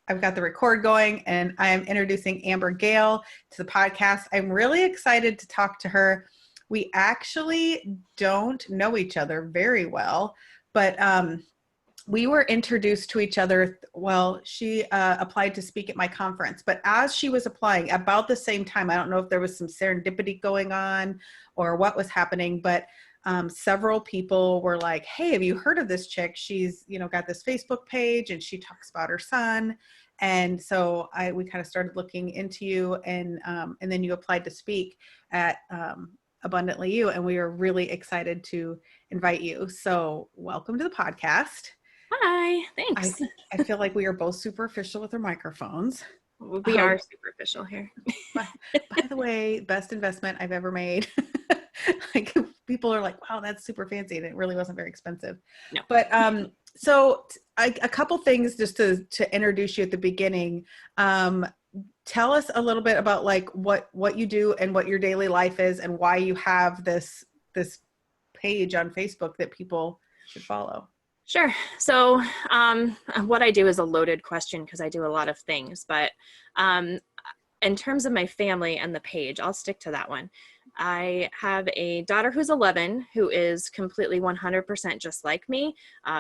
I've got the record going, and I am introducing Amber Gale to the podcast. I'm really excited to talk to her. We actually don't know each other very well, but we were introduced to each other. Well, she applied to speak at my conference, but as she was applying about the same time, I don't know if there was some serendipity going on or what was happening, but several people were like, hey, have you heard of this chick? She's, got this Facebook page and she talks about her son. And so we kind of started looking into you, and then you applied to speak at Abundantly You, and we are really excited to invite you. So welcome to the podcast. Hi, thanks. I feel like we are both superficial with our microphones. We are superficial here. by the way, best investment I've ever made. Like, people are like, wow, that's super fancy. And it really wasn't very expensive. No. But so a couple things just to introduce you at the beginning. Tell us a little bit about like what you do and what your daily life is and why you have this page on Facebook that people should follow. Sure. So what I do is a loaded question because I do a lot of things, but in terms of my family and the page, I'll stick to that one. I have a daughter who's 11 who is completely 100% just like me,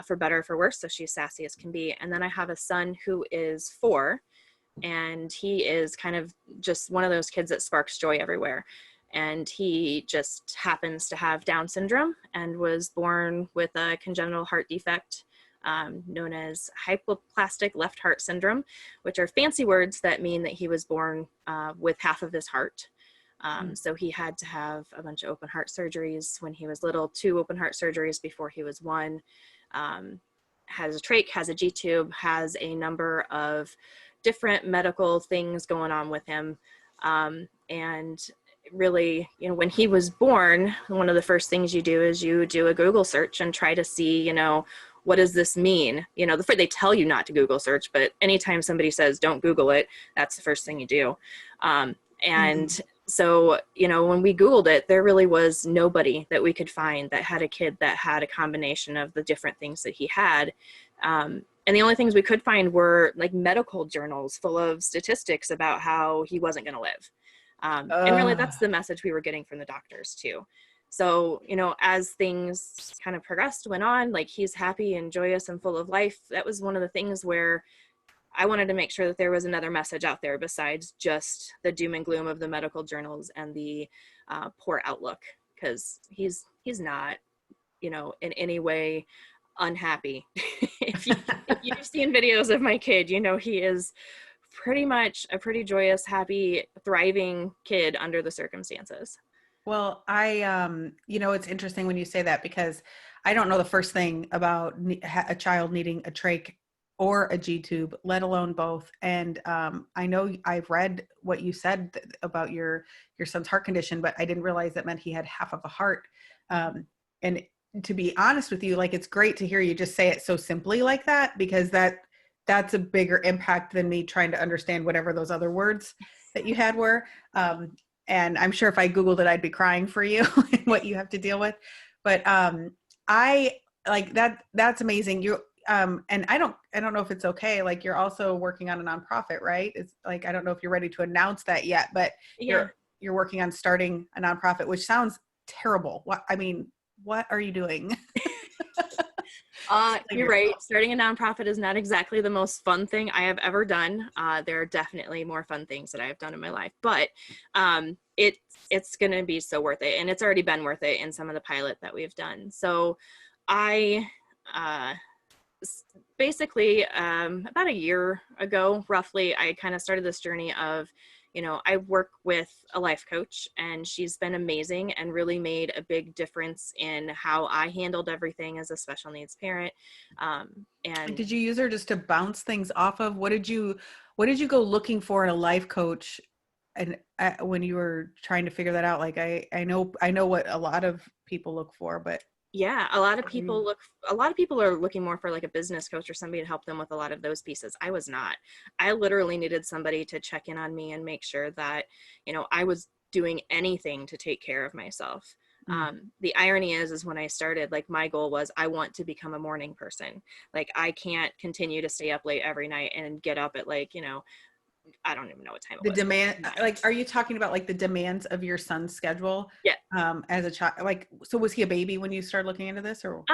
for better or for worse. So she's sassy as can be. And then I have a son who is 4, and he is kind of just one of those kids that sparks joy everywhere. And he just happens to have Down syndrome and was born with a congenital heart defect known as hypoplastic left heart syndrome, which are fancy words that mean that he was born with half of his heart. So he had to have a bunch of open heart surgeries when he was little, 2 open heart surgeries before he was 1, has a trach, has a G-tube, has a number of different medical things going on with him. And really, when he was born, one of the first things you do is you do a Google search and try to see, what does this mean? They tell you not to Google search, but anytime somebody says, don't Google it, that's the first thing you do. So, when we Googled it, there really was nobody that we could find that had a kid that had a combination of the different things that he had. And the only things we could find were like medical journals full of statistics about how he wasn't going to live. And really that's the message we were getting from the doctors too. So, as things kind of progressed, went on, like he's happy and joyous and full of life. That was one of the things where I wanted to make sure that there was another message out there besides just the doom and gloom of the medical journals and the poor outlook, because he's not, in any way unhappy. If you've seen videos of my kid, he is pretty much a pretty joyous, happy, thriving kid under the circumstances. Well, it's interesting when you say that, because I don't know the first thing about a child needing a trach or a G-tube, let alone both. And I know I've read what you said about your son's heart condition, but I didn't realize that meant he had half of a heart. And to be honest with you, like, it's great to hear you just say it so simply like that, because that's a bigger impact than me trying to understand whatever those other words that you had were. And I'm sure if I Googled it, I'd be crying for you and what you have to deal with. But I like that. That's amazing. You and I don't know if it's okay. Like, you're also working on a nonprofit, right? It's like, I don't know if you're ready to announce that yet, but yeah. You're working on starting a nonprofit, which sounds terrible. What are you doing? You're right. Starting a nonprofit is not exactly the most fun thing I have ever done. There are definitely more fun things that I have done in my life, but it's going to be so worth it. And it's already been worth it in some of the pilot that we've done. So I basically about a year ago, roughly, I kind of started this journey of, I work with a life coach, and she's been amazing and really made a big difference in how I handled everything as a special needs parent. And did you use her just to bounce things off of? What did you go looking for in a life coach? And when you were trying to figure that out, like, I know what a lot of people look for, but yeah, a lot of people are looking more for like a business coach or somebody to help them with a lot of those pieces. I was not. I literally needed somebody to check in on me and make sure that, I was doing anything to take care of myself. The irony is when I started, like my goal was I want to become a morning person. Like I can't continue to stay up late every night and get up at like, I don't even know what time it The was. demand, like, are you talking about like the demands of your son's schedule? Yeah. As a child, like, so was he a baby when you started looking into this, or?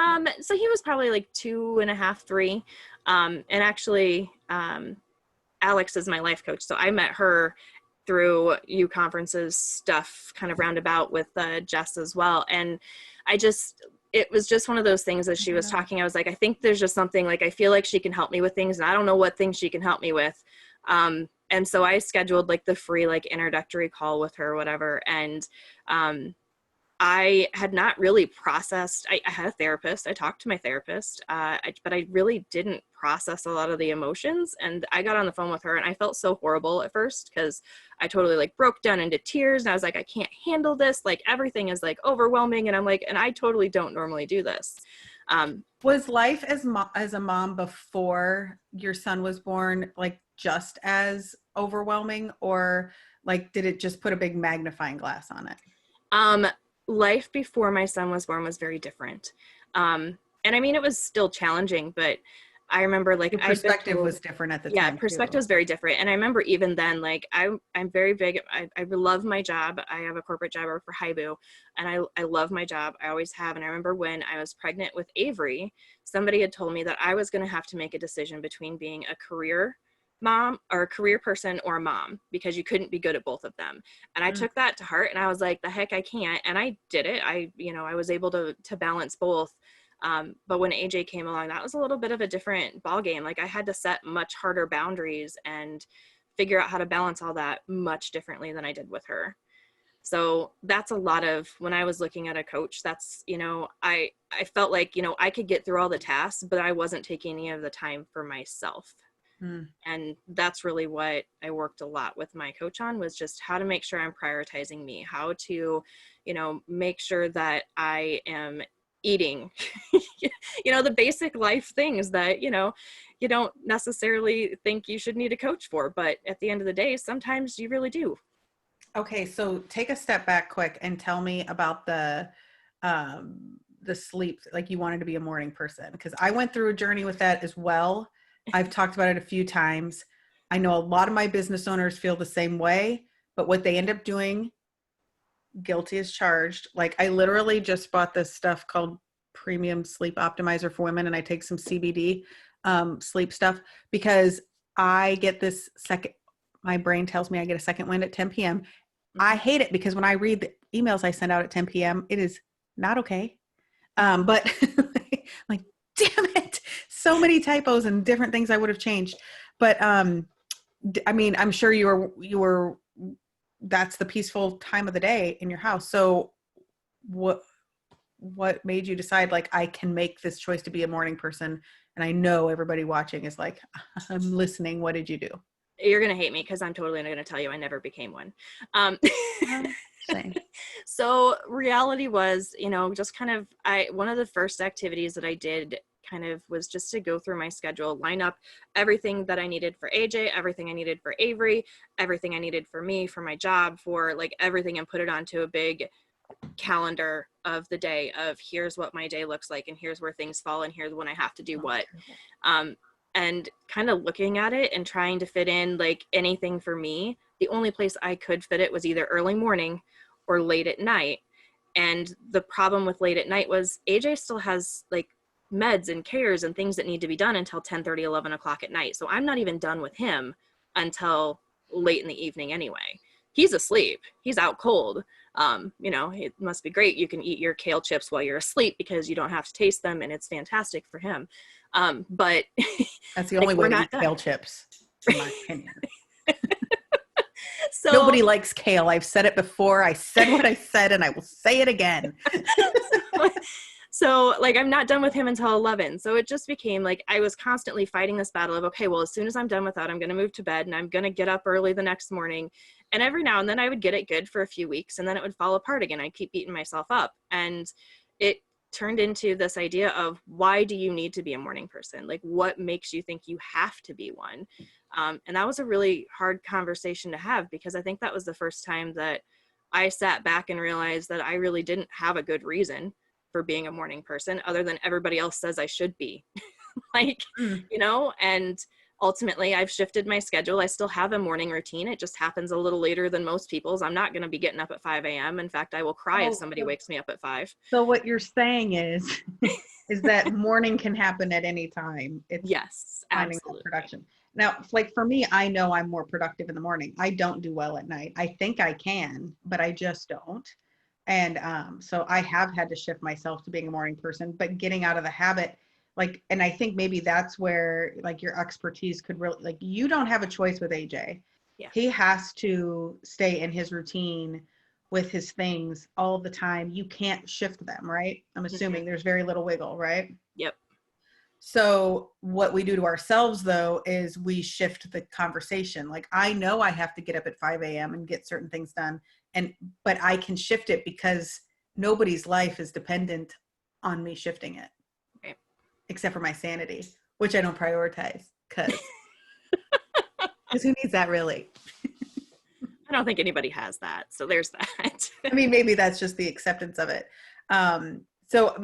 So he was probably like 2.5, 3. And actually, Alex is my life coach. So I met her through U conferences stuff, kind of roundabout with Jess as well. And it was just one of those things as she was talking, I was like, I think there's just something, like, I feel like she can help me with things and I don't know what things she can help me with. And so I scheduled like the free, like introductory call with her or whatever. And, I had not really processed, I had a therapist, I talked to my therapist, but I really didn't process a lot of the emotions. And I got on the phone with her and I felt so horrible at first because I totally like broke down into tears and I was like, I can't handle this. Like everything is like overwhelming. And I'm like, and I totally don't normally do this. Was life as a mom before your son was born, like just as overwhelming, or like, did it just put a big magnifying glass on it? Life before my son was born was very different. And I mean, it was still challenging, but I remember like Your perspective was different at the time. Perspective was very different. And I remember even then, like I'm very big. I love my job. I have a corporate job. I work for Haibu and I love my job. I always have. And I remember when I was pregnant with Avery, somebody had told me that I was going to have to make a decision between being a career mom or a career person or a mom, because you couldn't be good at both of them. And I took that to heart and I was like, the heck I can't. And I did it. I was able to balance both. But when AJ came along, that was a little bit of a different ball game. Like I had to set much harder boundaries and figure out how to balance all that much differently than I did with her. So that's a lot of, when I was looking at a coach, that's, I felt like, I could get through all the tasks, but I wasn't taking any of the time for myself. And that's really what I worked a lot with my coach on, was just how to make sure I'm prioritizing me, how to, make sure that I am eating, the basic life things that, you don't necessarily think you should need a coach for, but at the end of the day, sometimes you really do. Okay. So take a step back quick and tell me about the sleep, like you wanted to be a morning person. Because I went through a journey with that as well. I've talked about it a few times. I know a lot of my business owners feel the same way, but what they end up doing, guilty as charged. Like I literally just bought this stuff called Premium Sleep Optimizer for Women, and I take some CBD sleep stuff because I get this my brain tells me I get a second wind at 10 p.m. I hate it because when I read the emails I send out at 10 p.m., it is not okay. But like, damn it, so many typos and different things I would have changed. But I mean, I'm sure you were that's the peaceful time of the day in your house. So what made you decide, like, I can make this choice to be a morning person? And I know everybody watching is like, I'm listening. What did you do? You're going to hate me because I'm totally going to tell you I never became one. Same. So reality was, just kind of, one of the first activities that I did kind of was just to go through my schedule, line up everything that I needed for AJ, everything I needed for Avery, everything I needed for me, for my job, for like everything, and put it onto a big calendar of the day of here's what my day looks like and here's where things fall and here's when I have to do what. And kind of looking at it and trying to fit in like anything for me. The only place I could fit it was either early morning or late at night. And the problem with late at night was AJ still has like meds and cares and things that need to be done until 10:30, 11 o'clock at night. So I'm not even done with him until late in the evening anyway. He's asleep. He's out cold. It must be great. You can eat your kale chips while you're asleep because you don't have to taste them, and it's fantastic for him. But that's the only way to eat kale chips, in my opinion. So nobody likes kale. I've said it before. I said what I said, and I will say it again. So like, I'm not done with him until 11. So it just became like, I was constantly fighting this battle of, okay, well, as soon as I'm done with that, I'm going to move to bed and I'm going to get up early the next morning. And every now and then I would get it good for a few weeks and then it would fall apart again. I'd keep beating myself up. And it turned into this idea of, why do you need to be a morning person? Like, what makes you think you have to be one? And that was a really hard conversation to have, because I think that was the first time that I sat back and realized that I really didn't have a good reason for being a morning person other than everybody else says I should be. Like, Mm. and ultimately I've shifted my schedule. I still have a morning routine. It just happens a little later than most people's. I'm not going to be getting up at 5 a.m. In fact, I will cry if Oh, somebody wakes me up at 5. so what you're saying is, is that morning can happen at any time. It's Yes, finding that absolutely. production. Now, like for me, I know I'm more productive in the morning. I don't do well at night. I think I can, but I just don't. And so I have had to shift myself to being a morning person, but getting out of the habit, like, and I think maybe that's where like your expertise could really, like, you don't have a choice with AJ. Yeah. He has to stay in his routine with his things all the time. You can't shift them, right? I'm Mm-hmm. assuming there's very little wiggle, right? Yep. So what we do to ourselves though is we shift the conversation. Like I know I have to get up at 5 a.m. and get certain things done, but I can shift it because nobody's life is dependent on me shifting it, Right. except for my sanity, which I don't prioritize because who needs that really? I don't think anybody has that. So there's that. I mean, maybe that's just the acceptance of it. So,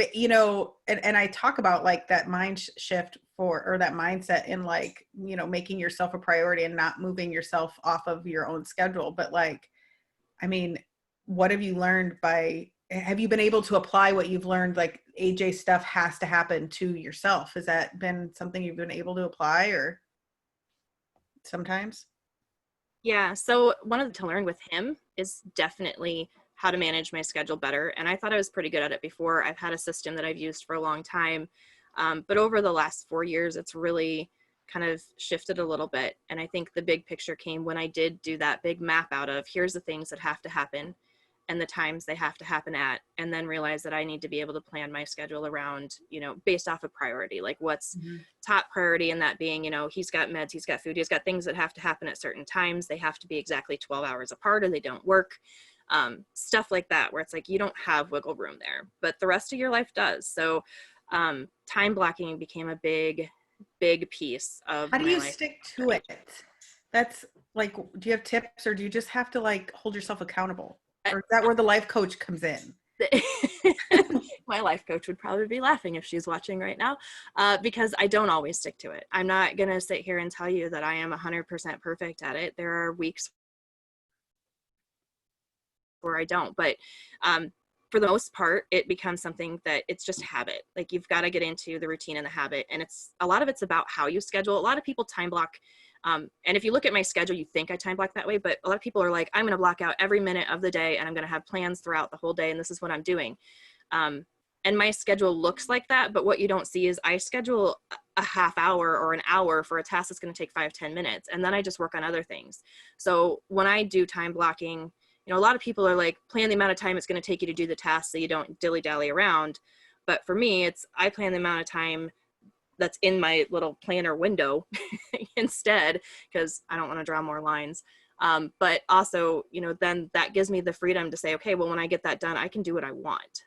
and I talk about like that mind shift or that mindset in like, making yourself a priority and not moving yourself off of your own schedule. But like, I mean, what have you learned have you been able to apply what you've learned? Like AJ stuff has to happen to yourself. Has that been something you've been able to apply or sometimes? Yeah. So one of the to learn with him is definitely how to manage my schedule better. And I thought I was pretty good at it before. I've had a system that I've used for a long time. But over the last 4 years, it's really kind of shifted a little bit. And I think the big picture came when I did do that big map out of here's the things that have to happen and the times they have to happen at, and then realize that I need to be able to plan my schedule around, based off of priority, like what's Mhm. top priority. And that being, he's got meds, he's got food, he's got things that have to happen at certain times. They have to be exactly 12 hours apart or they don't work. Stuff like that, where it's like, you don't have wiggle room there, but the rest of your life does. So time blocking became a big, big piece of How do my you life. stick to it? That's like, do you have tips or do you just have to like hold yourself accountable? Or is that where the life coach comes in? My life coach would probably be laughing if she's watching right now, because I don't always stick to it. I'm not going to sit here and tell you that I am 100% perfect at it. There are weeks where I don't, but for the most part, it becomes something that it's just habit. Like you've got to get into the routine and the habit. And a lot of it's about how you schedule. A lot of people time block. And if you look at my schedule, you think I time block that way, but a lot of people are like, I'm going to block out every minute of the day and I'm going to have plans throughout the whole day. And this is what I'm doing. And my schedule looks like that. But what you don't see is I schedule a half hour or an hour for a task that's going to take 5-10 minutes. And then I just work on other things. So when I do time blocking, a lot of people are like, plan the amount of time it's going to take you to do the task so you don't dilly-dally around. But for me, I plan the amount of time that's in my little planner window instead, because I don't want to draw more lines. But also, then that gives me the freedom to say, okay, well, when I get that done, I can do what I want.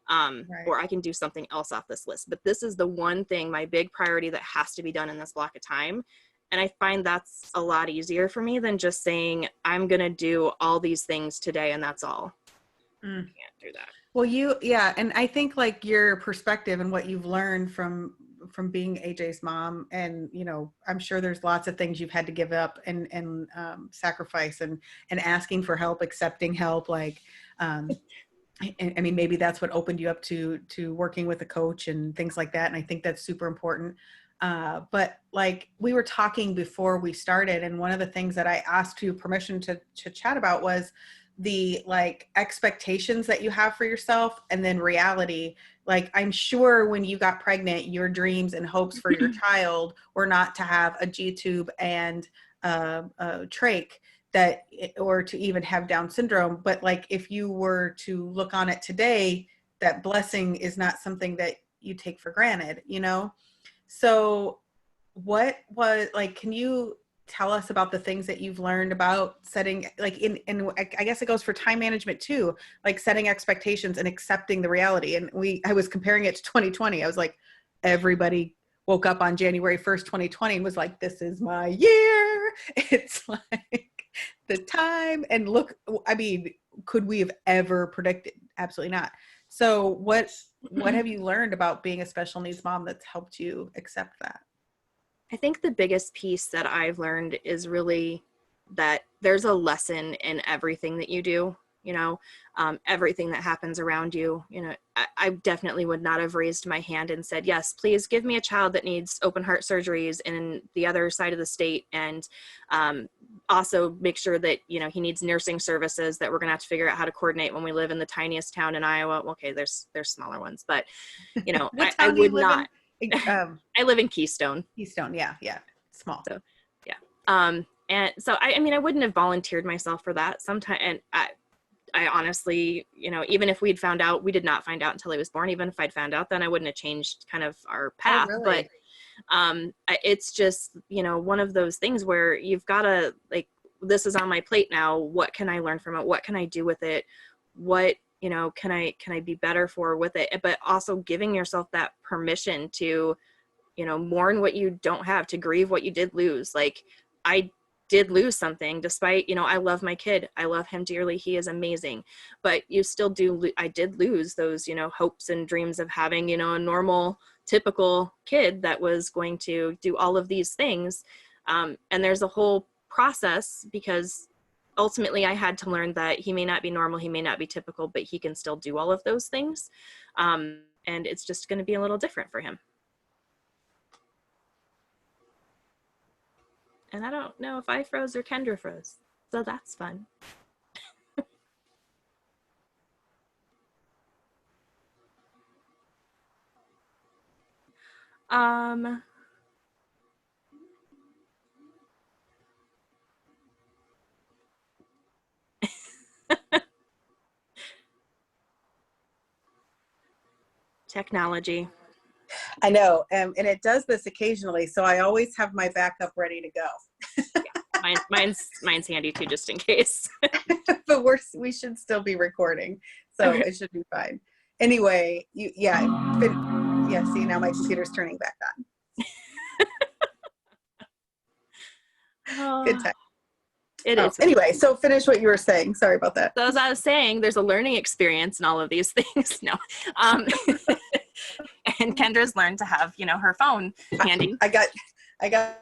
Right. Or I can do something else off this list. But this is the one thing, my big priority that has to be done in this block of time. And I find that's a lot easier for me than just saying, I'm going to do all these things today and that's all. Mm. Can't do that. Well, yeah. And I think like your perspective and what you've learned from being AJ's mom, and, I'm sure there's lots of things you've had to give up and sacrifice and asking for help, accepting help. Like, I mean, maybe that's what opened you up to working with a coach and things like that. And I think that's super important. But like we were talking before we started, and one of the things that I asked you permission to chat about was the like expectations that you have for yourself and then reality. Like I'm sure when you got pregnant, your dreams and hopes for your child were not to have a G tube and a trach, that, or to even have Down syndrome. But like if you were to look on it today, that blessing is not something that you take for granted, So what was like, can you tell us about the things that you've learned about setting, like I guess it goes for time management too, like setting expectations and accepting the reality. And I was comparing it to 2020. I was like, everybody woke up on January 1st, 2020 and was like, this is my year. It's like the time, and look, I mean, could we have ever predicted? Absolutely not. So what have you learned about being a special needs mom that's helped you accept that? I think the biggest piece that I've learned is really that there's a lesson in everything that you do, everything that happens around you. I definitely would not have raised my hand and said, yes, please give me a child that needs open heart surgeries in the other side of the state. And also make sure that, he needs nursing services that we're going to have to figure out how to coordinate when we live in the tiniest town in Iowa. Okay, there's smaller ones, but, What I town do you would live not. in? I live in Keystone. Keystone. Yeah. Small. So, yeah. And so, I wouldn't have volunteered myself for that sometime. And I honestly, even if we'd found out, we did not find out until he was born. Even if I'd found out, then I wouldn't have changed kind of our path. Oh, really? But it's just, one of those things where you've got to, like, this is on my plate now. What can I learn from it? What can I do with it? What, can I be better for with it? But also giving yourself that permission to, mourn what you don't have, to grieve what you did lose. Like, I did lose something, despite, I love my kid. I love him dearly. He is amazing. But you still do, I did lose those, hopes and dreams of having, a normal, typical kid that was going to do all of these things. And there's a whole process, because ultimately I had to learn that he may not be normal, he may not be typical, but he can still do all of those things. And it's just going to be a little different for him. And I don't know if I froze or Kendra froze. So that's fun. Technology. I know. And it does this occasionally. So I always have my backup ready to go. Mine's handy too, just in case. But we should still be recording. So Okay. it should be fine. Anyway, see, now my computer's turning back on. Good time. It is. Anyway, so finish what you were saying. Sorry about that. So as I was saying, there's a learning experience in all of these things. No. And Kendra's learned to have, her phone handy. I got.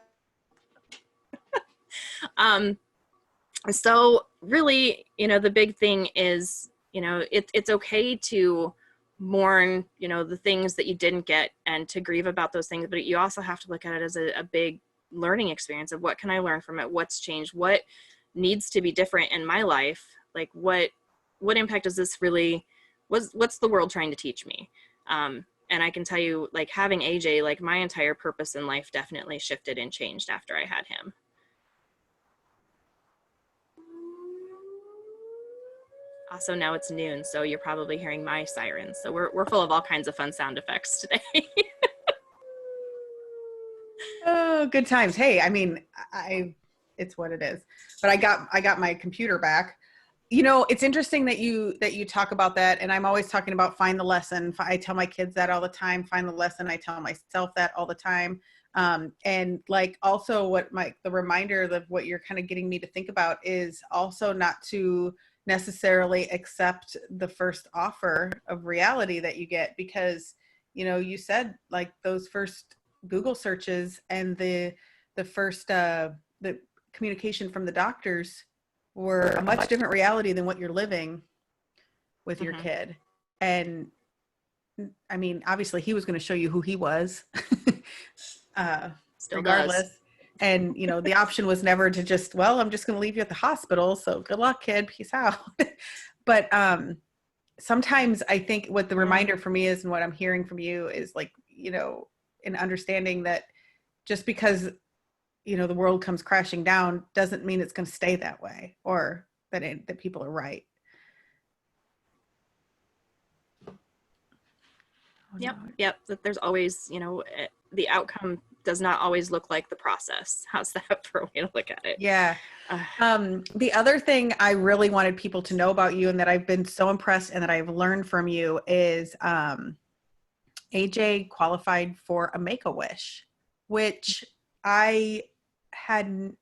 So really, the big thing is, it's okay to mourn, the things that you didn't get and to grieve about those things, but you also have to look at it as a big learning experience of what can I learn from it? What's changed? What needs to be different in my life? Like what impact does this really, what's the world trying to teach me? And I can tell you, like, having AJ, like, my entire purpose in life definitely shifted and changed after I had him. Also, now it's noon, so you're probably hearing my sirens. So we're full of all kinds of fun sound effects today. Oh, good times. Hey, I mean, it's what it is. But I got my computer back. It's interesting that you talk about that, and I'm always talking about find the lesson. I tell my kids that all the time. Find the lesson. I tell myself that all the time. And like also the reminder of what you're kind of getting me to think about is also not to necessarily accept the first offer of reality that you get, because you said like those first Google searches and the first the communication from the doctors were a much different reality than what you're living with your kid. And I mean, obviously he was going to show you who he was regardless. Does. And, the option was never to just, well, I'm just going to leave you at the hospital. So good luck, kid. Peace out. But sometimes I think what the reminder for me is, and what I'm hearing from you is like, an understanding that just because the world comes crashing down doesn't mean it's going to stay that way, or that people are right. Yep. That there's always, the outcome does not always look like the process. How's that for a way to look at it? Yeah. The other thing I really wanted people to know about you, and that I've been so impressed and that I've learned from you, is AJ qualified for a MakeAWish, which I hadn't,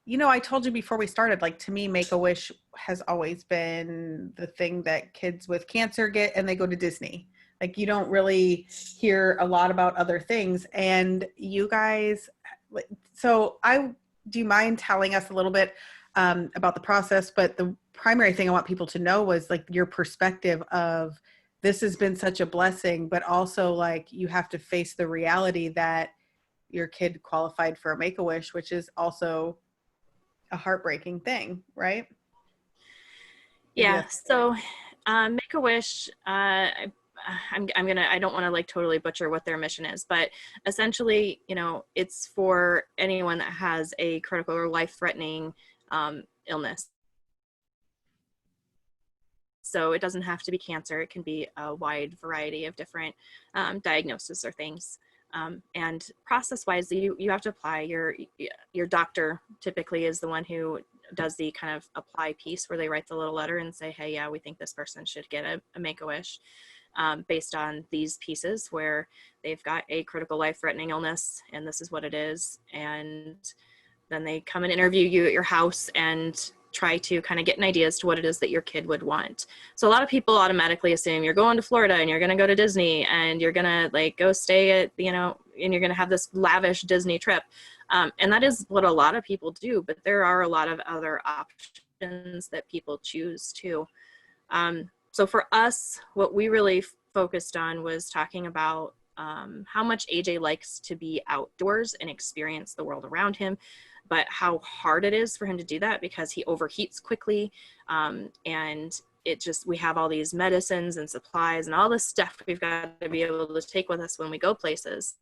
I told you before we started, like, to me, Make-A-Wish has always been the thing that kids with cancer get, and they go to Disney. Like, you don't really hear a lot about other things. And you guys, so do you mind telling us a little bit about the process? But the primary thing I want people to know was like your perspective of this has been such a blessing, but also like you have to face the reality that your kid qualified for a Make-A-Wish, which is also a heartbreaking thing, right? Yeah. So, Make-A-Wish, I don't want to like totally butcher what their mission is, but essentially, it's for anyone that has a critical or life-threatening illness. So it doesn't have to be cancer. It can be a wide variety of different diagnoses or things. And process-wise, you have to apply. Your doctor typically is the one who does the kind of apply piece where they write the little letter and say, hey, yeah, we think this person should get a Make-A-Wish based on these pieces where they've got a critical life-threatening illness and this is what it is. And then they come and interview you at your house and try to kind of get an idea as to what it is that your kid would want. So a lot of people automatically assume you're going to Florida and you're going to go to Disney and you're going to like go stay at, and you're going to have this lavish Disney trip. And that is what a lot of people do, but there are a lot of other options that people choose too. So for us, what we really focused on was talking about how much AJ likes to be outdoors and experience the world around him, but how hard it is for him to do that because he overheats quickly. And we have all these medicines and supplies and all this stuff we've got to be able to take with us when we go places.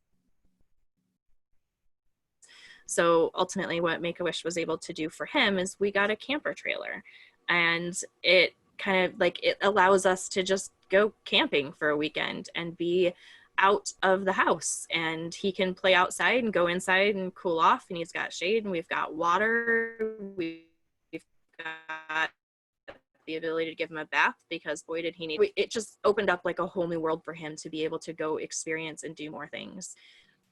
So ultimately what Make-A-Wish was able to do for him is we got a camper trailer, and it kind of like, it allows us to just go camping for a weekend and be out of the house, and he can play outside and go inside and cool off, and he's got shade and we've got water. We've got the ability to give him a bath because boy did he need it. Just opened up like a whole new world for him to be able to go experience and do more things.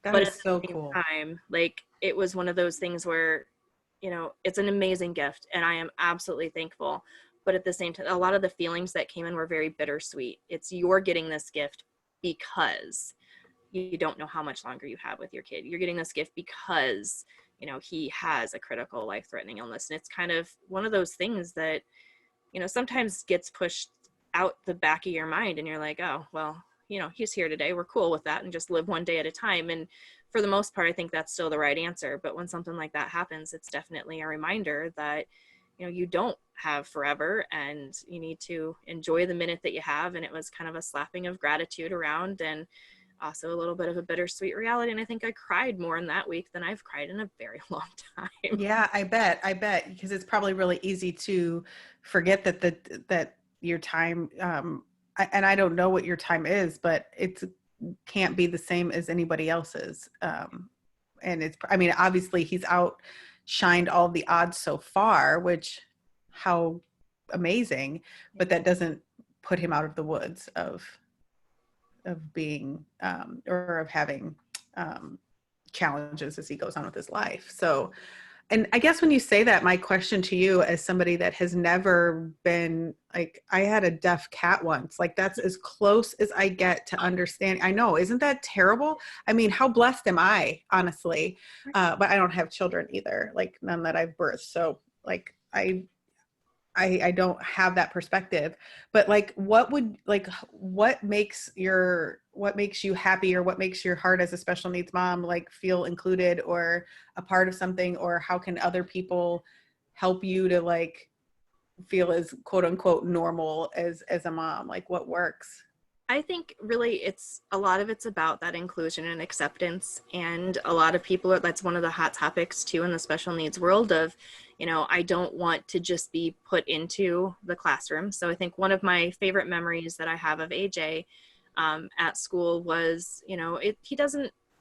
That is so cool. Time, like it was one of those things where, it's an amazing gift and I am absolutely thankful. But at the same time, a lot of the feelings that came in were very bittersweet. It's you're getting this gift because you don't know how much longer you have with your kid. You're getting this gift because, he has a critical life-threatening illness. And it's kind of one of those things that, sometimes gets pushed out the back of your mind and you're like, oh, well, he's here today. We're cool with that and just live one day at a time. And for the most part, I think that's still the right answer. But when something like that happens, it's definitely a reminder that, you don't have forever and you need to enjoy the minute that you have. And it was kind of a slapping of gratitude around and also a little bit of a bittersweet reality. And I think I cried more in that week than I've cried in a very long time. Yeah, I bet, because it's probably really easy to forget that your time, and I don't know what your time is, but it can't be the same as anybody else's. And obviously he's outshined all the odds so far, which how amazing, but that doesn't put him out of the woods of being or of having challenges as he goes on with his life. So, and I guess when you say that, my question to you as somebody that has never been, like, I had a deaf cat once, like that's as close as I get to understand. I know, isn't that terrible? I mean, how blessed am I, honestly? But I don't have children either, like none that I've birthed. So like, I don't have that perspective, but like, what makes you happy, or what makes your heart as a special needs mom, like feel included or a part of something, or how can other people help you to like feel as quote unquote normal as a mom? Like what works? I think really a lot of it's about that inclusion and acceptance. And a lot of people, that's one of the hot topics too in the special needs world of, I don't want to just be put into the classroom. So I think one of my favorite memories that I have of AJ at school was,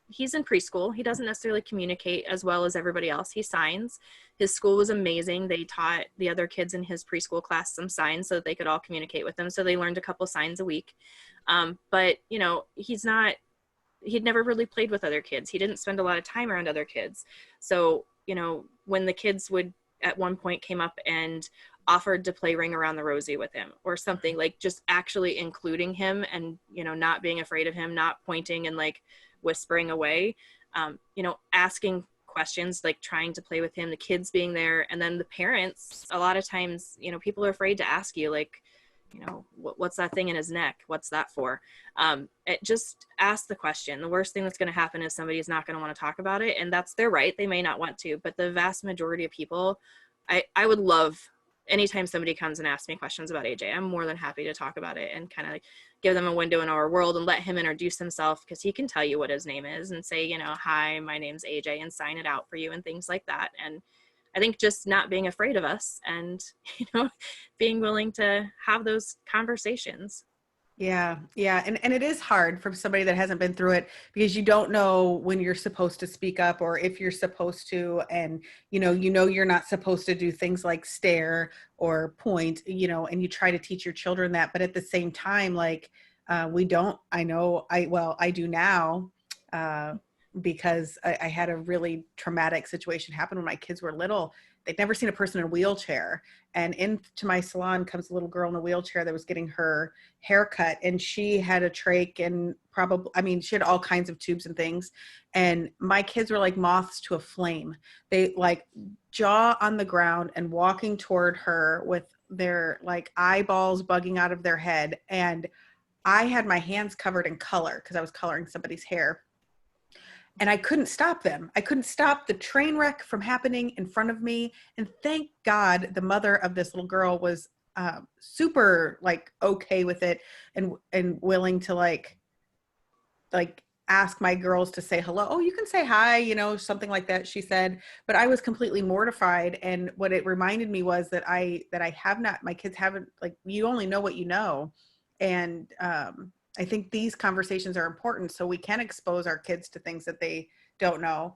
he's in preschool. He doesn't necessarily communicate as well as everybody else. He signs. His school was amazing. They taught the other kids in his preschool class some signs so that they could all communicate with them. So they learned a couple signs a week. But he'd never really played with other kids. He didn't spend a lot of time around other kids. So, when the kids would at one point came up and offered to play Ring Around the Rosie with him or something, like just actually including him and, you know, not being afraid of him, not pointing and like whispering away, you know, asking questions, like trying to play with him, the kids being there. And then the parents, a lot of times, you know, people are afraid to ask you, like, you know, what's that thing in his neck? What's that for? Just ask the question. The worst thing that's going to happen is somebody's not going to want to talk about it. And that's their right. They may not want to, but the vast majority of people, I would love anytime somebody comes and asks me questions about AJ, I'm more than happy to talk about it and kind of give them a window in our world and let him introduce himself, because he can tell you what his name is and say, you know, hi, my name's AJ, and sign it out for you and things like that. And I think just not being afraid of us and, you know, being willing to have those conversations. Yeah, yeah. And it is hard for somebody that hasn't been through it, because you don't know when you're supposed to speak up or if you're supposed to. And, you know, you're not supposed to do things like stare or point, you know, and you try to teach your children that. But at the same time, like, we don't, I do now, because I had a really traumatic situation happen when my kids were little. They'd never seen a person in a wheelchair. And into my salon comes a little girl in a wheelchair that was getting her haircut, and she had a trach and she had all kinds of tubes and things. And my kids were like moths to a flame. They like jaw on the ground and walking toward her with their like eyeballs bugging out of their head. And I had my hands covered in color because I was coloring somebody's hair. And I couldn't stop them. I couldn't stop the train wreck from happening in front of me. And thank God the mother of this little girl was super like okay with it, and willing to like ask my girls to say hello. Oh, you can say hi, you know, something like that, she said. But I was completely mortified. And what it reminded me was that I have not, my kids haven't, like, you only know what you know. And I think these conversations are important so we can expose our kids to things that they don't know,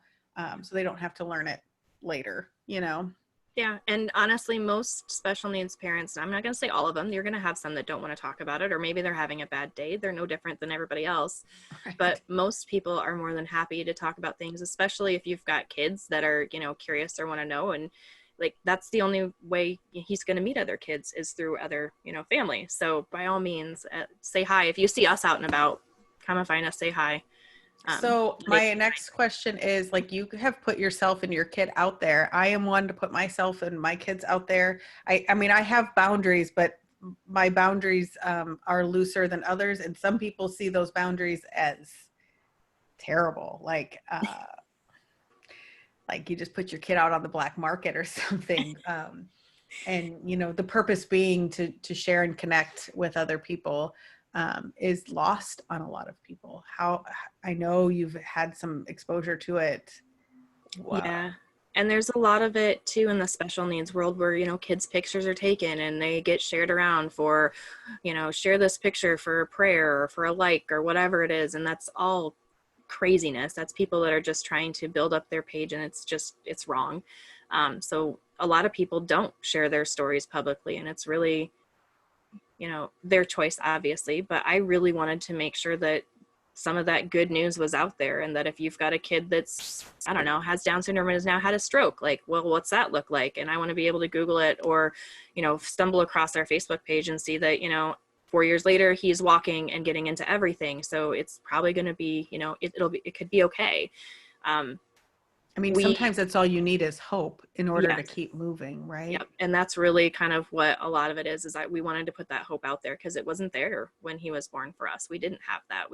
so they don't have to learn it later, you know? Yeah. And honestly, most special needs parents, I'm not going to say all of them, you're going to have some that don't want to talk about it, or maybe they're having a bad day. They're no different than everybody else. But Right. most people are more than happy to talk about things, especially if you've got kids that are, you know, curious or want to know. And like, that's the only way he's going to meet other kids is through other, you know, family. So by all means, say hi. If you see us out and about, come and find us, say hi. So my next question is, like, you have put yourself and your kid out there. I am one to put myself and my kids out there. I mean, I have boundaries, but my boundaries are looser than others. And some people see those boundaries as terrible. Like you just put your kid out on the black market or something. And, you know, the purpose being to share and connect with other people, is lost on a lot of people. How, I know you've had some exposure to it. Wow. Yeah. And there's a lot of it too in the special needs world where, you know, kids' pictures are taken and they get shared around for, you know, share this picture for a prayer or for a like or whatever it is. And that's all craziness. That's people that are just trying to build up their page, and it's wrong. So a lot of people don't share their stories publicly, and it's really, you know, their choice, obviously. But I really wanted to make sure that some of that good news was out there, and that if you've got a kid that's, I don't know, has Down syndrome and has now had a stroke, like, well, what's that look like? And I want to be able to Google it, or, you know, stumble across our Facebook page and see that, you know, 4 years later, he's walking and getting into everything. So it's probably going to be, you know, it could be okay. I mean, sometimes that's all you need is hope in order to Yes. keep moving, right? Yep. And that's really kind of what a lot of it is that we wanted to put that hope out there, because it wasn't there when he was born for us. We didn't have that.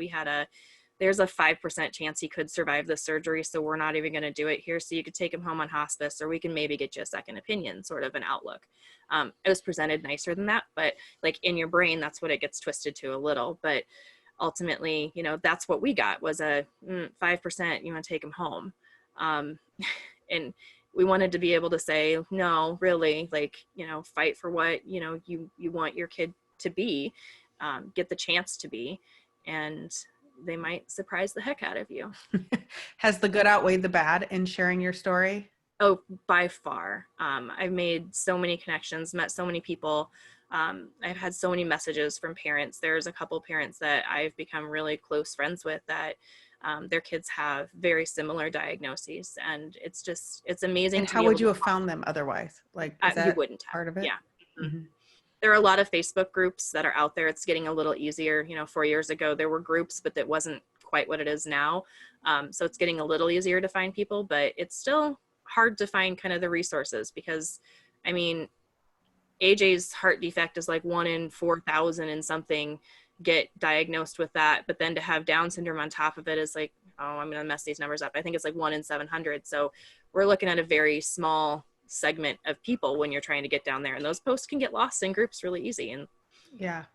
There's a 5% chance he could survive the surgery, so we're not even going to do it here. So you could take him home on hospice, or we can maybe get you a second opinion, sort of an outlook. It was presented nicer than that, but like in your brain, that's what it gets twisted to a little. But ultimately, you know, that's what we got was a 5%, you want to take him home. And we wanted to be able to say, no, really, like, you know, fight for what, you know, you want your kid to be, get the chance to be, and they might surprise the heck out of you. Has the good outweighed the bad in sharing your story? Oh, by far. I've made so many connections, met so many people. I've had so many messages from parents. There's a couple parents that I've become really close friends with that their kids have very similar diagnoses, and it's amazing And to how be would able you to have found them otherwise? Like, is you that wouldn't have. part of it? Yeah. Mhm. Mhm. There are a lot of Facebook groups that are out there. It's getting a little easier. 4 years ago there were groups, but that wasn't quite what it is now. So it's getting a little easier to find people, but it's still hard to find kind of the resources, because I mean, AJ's heart defect is like 1 in 4,000 and something get diagnosed with that. But then to have Down syndrome on top of it is like, oh, I'm going to mess these numbers up. I think it's like 1 in 700. So we're looking at a very small segment of people when you're trying to get down there. And those posts can get lost in groups really easy. And Yeah.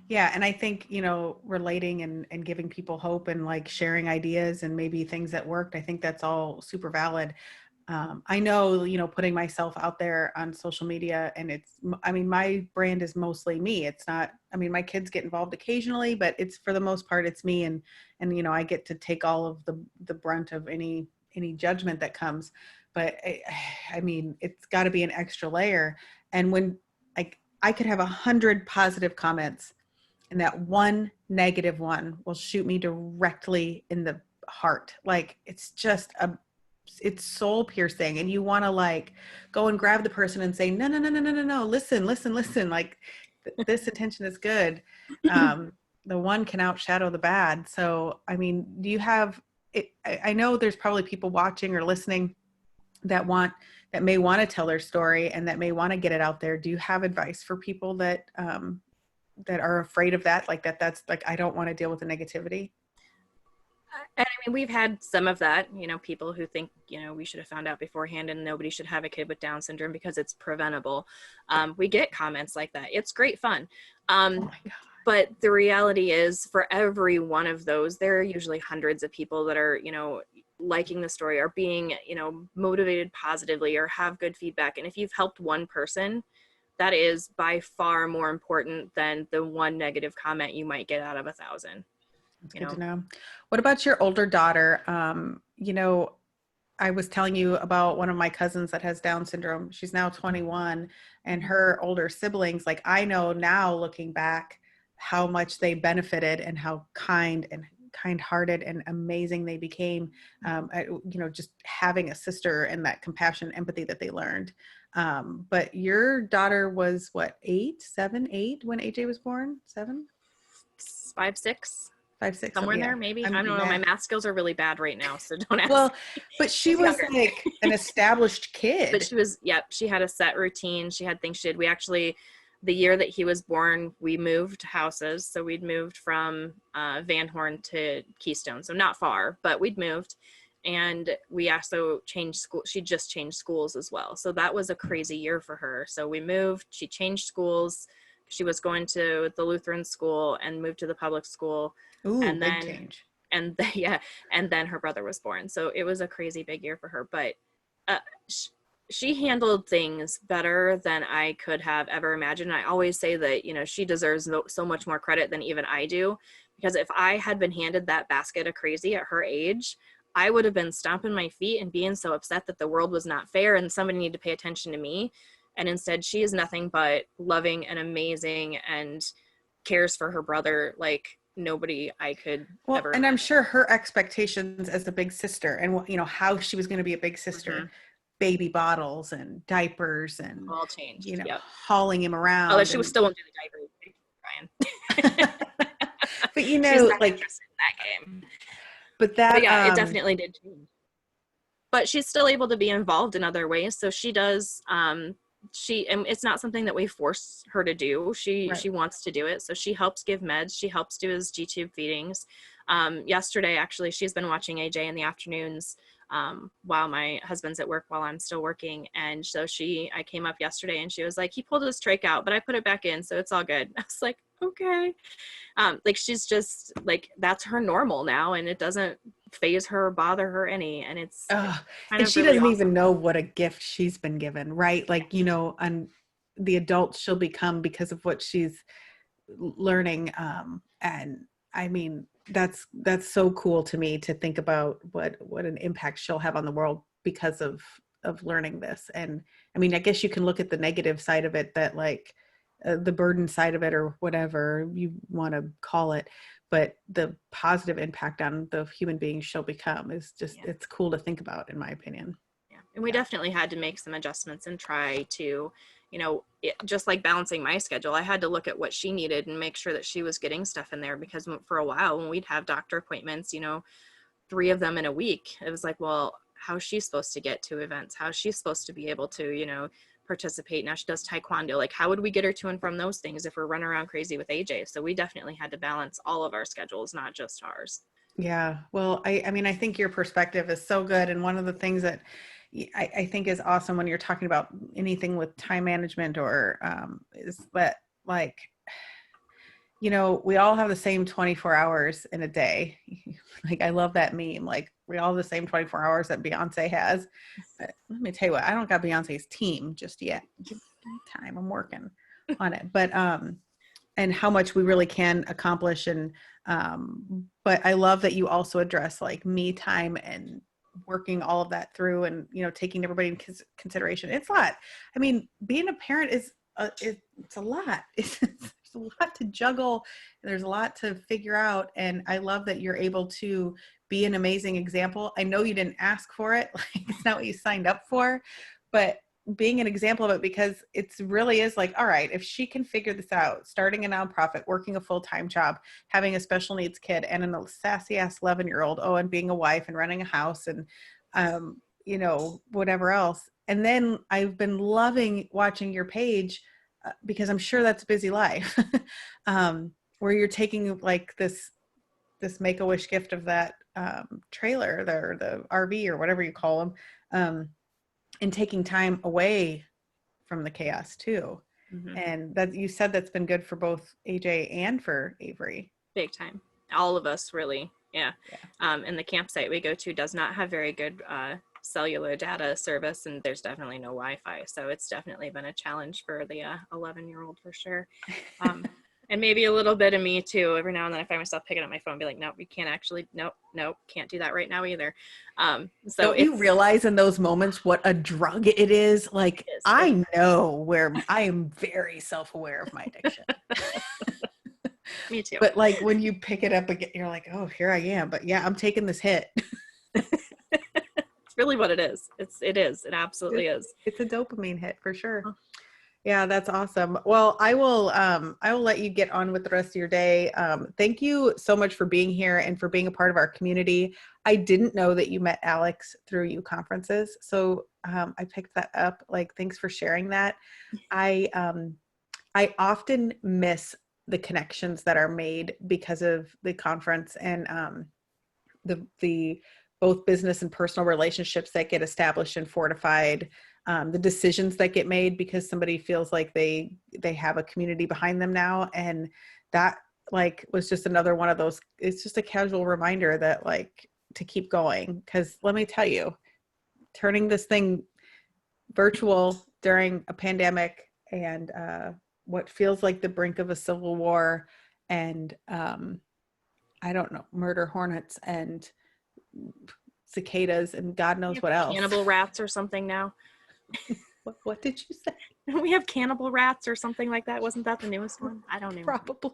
Yeah. And I think, relating and giving people hope and like sharing ideas and maybe things that worked, I think that's all super valid. I know, putting myself out there on social media, and my brand is mostly me. It's not, my kids get involved occasionally, but it's, for the most part, it's me. And, I get to take all of the brunt of any judgment that comes. But it's got to be an extra layer. And when like I could have 100 positive comments, and that one negative one will shoot me directly in the heart. Like, it's soul piercing, and you want to like go and grab the person and say, no, no, no, no, no, no, no, listen, listen, listen. Like, this attention is good. The one can outshadow the bad. So, do you have it? I know there's probably people watching or listening that may want to tell their story and that may want to get it out there. Do you have advice for people that are afraid of that? Like that's like, I don't want to deal with the negativity. And we've had some of that, people who think, we should have found out beforehand and nobody should have a kid with Down syndrome because it's preventable. We get comments like that. It's great fun. Oh my God. But the reality is, for every one of those, there are usually hundreds of people that are, liking the story, or being, motivated positively, or have good feedback. And if you've helped one person, that is by far more important than the one negative comment you might get out of 1,000. That's good to know. What about your older daughter? I was telling you about one of my cousins that has Down syndrome. She's now 21, and her older siblings, like, I know now looking back how much they benefited and how kind-hearted and amazing they became. Just having a sister and that compassion, empathy that they learned. But your daughter was what, 8 when AJ was born? 7, 5, 6. 5, 6, Somewhere in yeah. there, maybe. I don't know. My math skills are really bad right now, so don't ask. Well, but she was younger. like an established kid. But she had a set routine. She had things she did. We actually, the year that he was born, we moved houses. So we'd moved from Van Horn to Keystone. So not far, but we'd moved. And we also changed school. She just changed schools as well. So that was a crazy year for her. So we moved, she changed schools. She was going to the Lutheran school and moved to the public school. Ooh, and big then change. and and then her brother was born. So it was a crazy big year for her, but she handled things better than I could have ever imagined. I always say that, she deserves so much more credit than even I do, because if I had been handed that basket of crazy at her age, I would have been stomping my feet and being so upset that the world was not fair and somebody needed to pay attention to me. And instead, she is nothing but loving and amazing and cares for her brother like nobody I could ever And I'm imagine. sure her expectations as the big sister, and how she was going to be a big sister, baby bottles and diapers and All changed. Yep. hauling him around. Although she was still won't do the diaper, Brian. But she's not like interested in that game. But that, yeah, it definitely did change. But she's still able to be involved in other ways. So she does. And it's not something that we force her to do. She wants to do it. So she helps give meds. She helps do his G-tube feedings. Yesterday, actually, she's been watching AJ in the afternoons while my husband's at work, while I'm still working. And so I came up yesterday and she was like, he pulled his trach out, but I put it back in, so it's all good. I was like, okay. Like, she's just like, that's her normal now, and it doesn't phase her or bother her any. And it's and she really doesn't awesome. even know what a gift she's been given, right? Like, and the adult she'll become because of what she's learning. And that's so cool to me to think about what an impact she'll have on the world because of learning this. And I guess you can look at the negative side of it, that like the burden side of it, or whatever you want to call it. but the positive impact on the human beings she'll become is just, it's cool to think about, in my opinion. Yeah. And we definitely had to make some adjustments and try to, just like balancing my schedule, I had to look at what she needed and make sure that she was getting stuff in there, because for a while when we'd have doctor appointments, 3 of them in a week, it was like, well, how's she supposed to get to events? How's she supposed to be able to, participate? Now she does taekwondo. Like, how would we get her to and from those things if we're running around crazy with AJ? So we definitely had to balance all of our schedules, not just ours. Yeah. Well, I mean, I think your perspective is so good. And one of the things that I think is awesome when you're talking about anything with time management or is that, like, we all have the same 24 hours in a day. Like, I love that meme. Like, we all have the same 24 hours that Beyonce has. But let me tell you what, I don't got Beyonce's team just yet. Give me time. I'm working on it. But, and how much we really can accomplish. And, but I love that you also address like me time and working all of that through and, taking everybody in consideration. It's a lot. I mean, being a parent is, it's a lot. It's a lot to juggle. There's a lot to figure out. And I love that you're able to be an amazing example. I know you didn't ask for it. Like, it's not what you signed up for, but being an example of it, because it's really is like, all right, if she can figure this out, starting a nonprofit, working a full-time job, having a special needs kid and a sassy ass 11-year-old, and being a wife and running a house and, whatever else. And then I've been loving watching your page because I'm sure that's a busy life, where you're taking like this Make-A-Wish gift of that trailer, the RV or whatever you call them, and taking time away from the chaos too. Mm-hmm. And that, you said, that's been good for both AJ and for Avery. Big time. All of us, really. Yeah. And the campsite we go to does not have very good cellular data service, and there's definitely no Wi-Fi. So it's definitely been a challenge for the 11-year-old for sure. And maybe a little bit of me too. Every now and then I find myself picking up my phone and be like, nope, we can't actually, nope, can't do that right now either. So don't you realize in those moments what a drug it is? Like, I know where I am very self-aware of my addiction. Me too. But like when you pick it up again, you're like, oh, here I am. But yeah, I'm taking this hit. It's really what it is. It absolutely is. It's a dopamine hit for sure. Yeah, that's awesome. Well, I will let you get on with the rest of your day. Thank you so much for being here and for being a part of our community. I didn't know that you met Alex through U conferences. So I picked that up. Like, thanks for sharing that. I often miss the connections that are made because of the conference and the both business and personal relationships that get established and fortified, the decisions that get made because somebody feels like they have a community behind them now. And that like was just another one of those, it's just a casual reminder that like to keep going. Cause let me tell you, turning this thing virtual during a pandemic and what feels like the brink of a civil war and I don't know, murder hornets and cicadas and God knows what else. Cannibal rats or something now. What did you say? We have cannibal rats or something like that. Wasn't that the newest one? I don't know. Probably.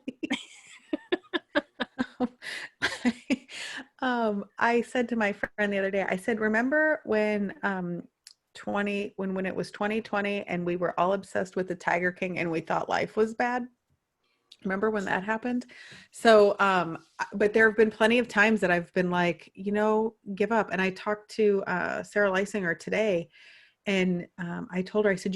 I said to my friend the other day, I said, remember when when it was 2020 and we were all obsessed with the Tiger King and we thought life was bad? Remember when that happened? So, but there have been plenty of times that I've been like, give up. And I talked to Sarah Leisinger today and I told her, I said,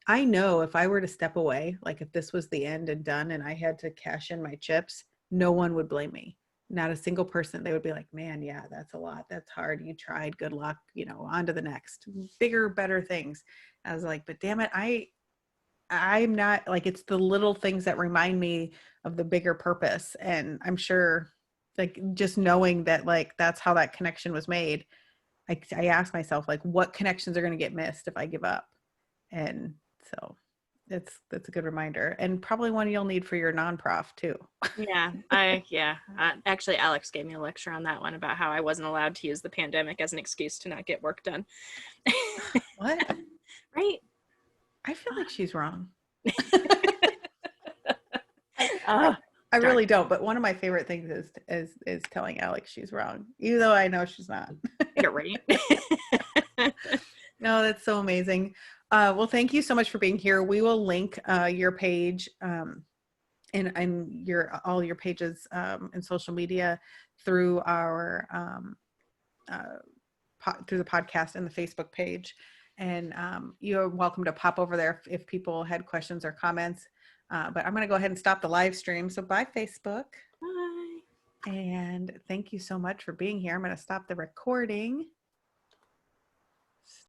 I know if I were to step away, like if this was the end and done and I had to cash in my chips, no one would blame me. Not a single person. They would be like, man, yeah, that's a lot. That's hard. You tried. Good luck, on to the next bigger, better things. I was like, but damn it, I'm not like, it's the little things that remind me of the bigger purpose. And I'm sure like just knowing that like, that's how that connection was made. I ask myself like, what connections are going to get missed if I give up? And so that's a good reminder and probably one you'll need for your non-prof too. Yeah. Actually, Alex gave me a lecture on that one about how I wasn't allowed to use the pandemic as an excuse to not get work done. What? Right. I feel like she's wrong. I darn. really don't. But one of my favorite things is telling Alex she's wrong, even though I know she's not. You're right. No, that's so amazing. Well, thank you so much for being here. We will link your page and your all your pages and social media through our through the podcast and the Facebook page. And you're welcome to pop over there if people had questions or comments. But I'm going to go ahead and stop the live stream. So bye, Facebook. Bye. And thank you so much for being here. I'm going to stop the recording.